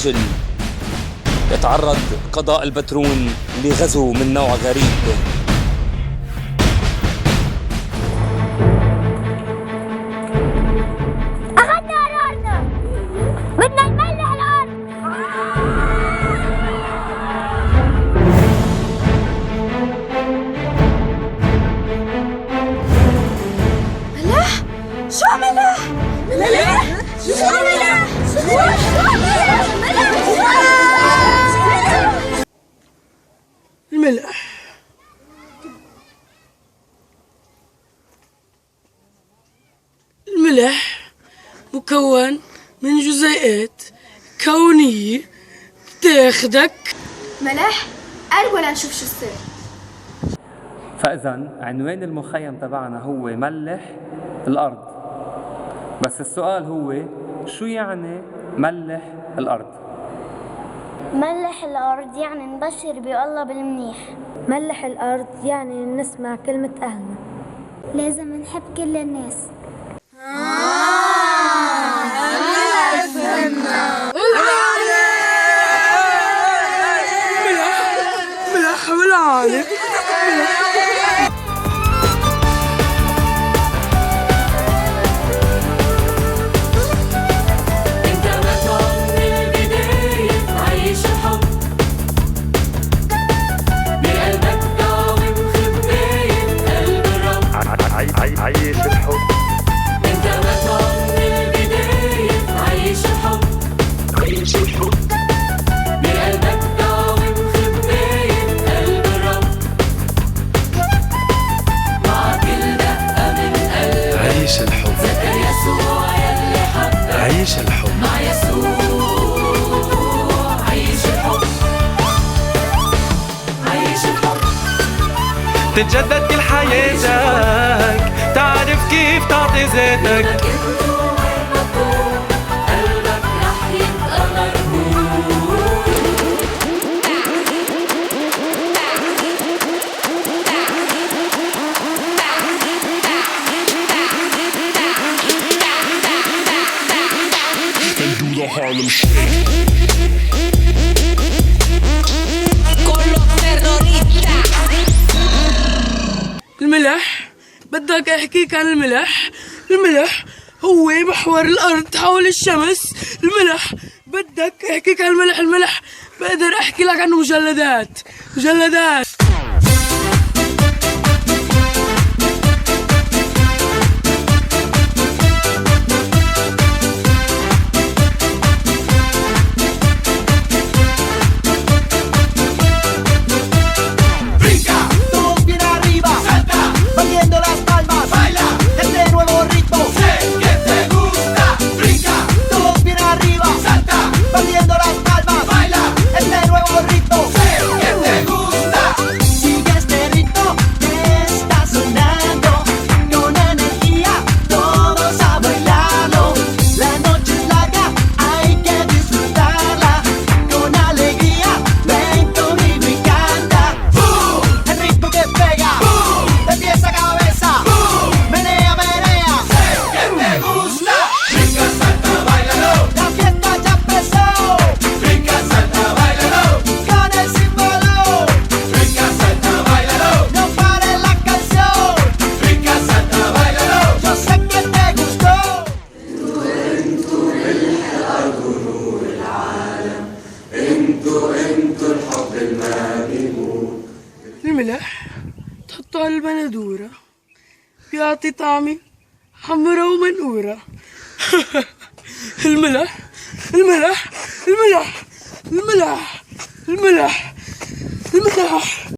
العجل. يتعرض قضاء البترون لغزو من نوع غريب. أخذنا قرارنا، بدنا نملح الأرض. ملح؟ شو ملح؟ ملح؟ شو ملح؟ شو الملح الملح مكون من جزيئات كونية تاخدك. ملح؟ قرب ولا نشوف شو السر. فإذا عنوان المخيم تبعنا هو ملح الأرض. بس السؤال هو شو يعني ملح الأرض؟ ملح الأرض يعني نبشر بالله بالمنيح. ملح الأرض يعني نسمع كلمة أهلنا. لازم نحب كل الناس. ملح بالعالم. عيش الحب. انت مطعم من البداية. عيش الحب. عيش الحب بقلبك داوم خباية قلب الرب مع كل دقة من قلبك. عيش الحب. ذكر يسوع يلي حبك. عيش الحب مع يسوع. عيش الحب. عيش الحب. تتجدد كل حياتك. تعرف كيف تعطي ذاتك. قلبك رح يبقى مرهون. do the Harlem Shake. الملح، بدك احكيك عن الملح. الملح هو محور الارض حول الشمس. الملح بدك احكيك عن الملح. الملح بقدر احكي لك عنه مجلدات. الملح تحطه على البندورة بيعطي طعمة حمرا ومنقورة. الملح الملح الملح الملح الملح الملح.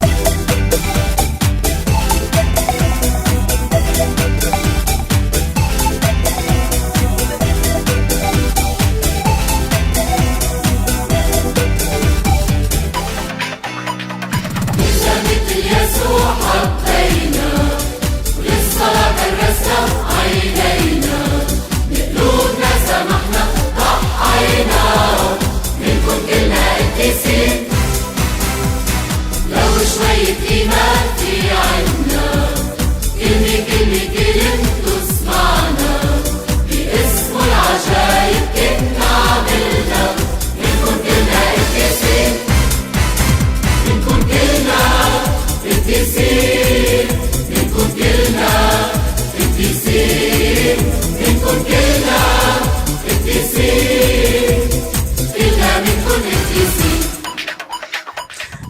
باسمه العجايب كنا عملنا منكم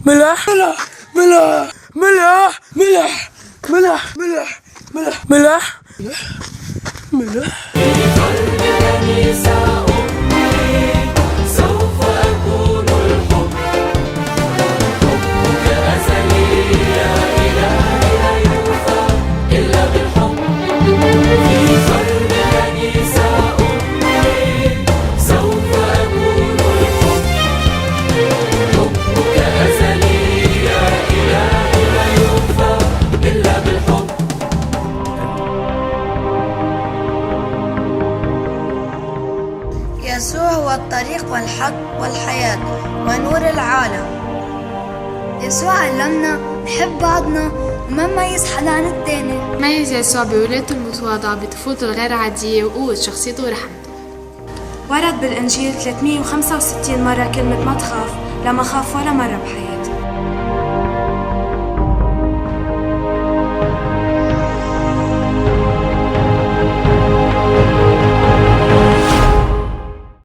ملح ملح ملح ملح ملح ملح ملح ملح ملح ملح. سوف أكون الحب حبك أزلي يا إلهي لا يوفى إلا بالحب في قلب كنيسة أمي سوف أكون الحب حبك أزلي يا إلهي لا يوفى إلا بالحب. يسوع هو الطريق والحق والحياة ونور العالم. يسوع علمنا نحب بعضنا وما نميز حدا عن التاني. ميز يسوع بولاده المتواضعة بطفولته الغير عادية وقوة شخصيته ورحمته. ورد بالإنجيل 365 مرة كلمة ما تخاف، لما خاف ولا مرة بحياته.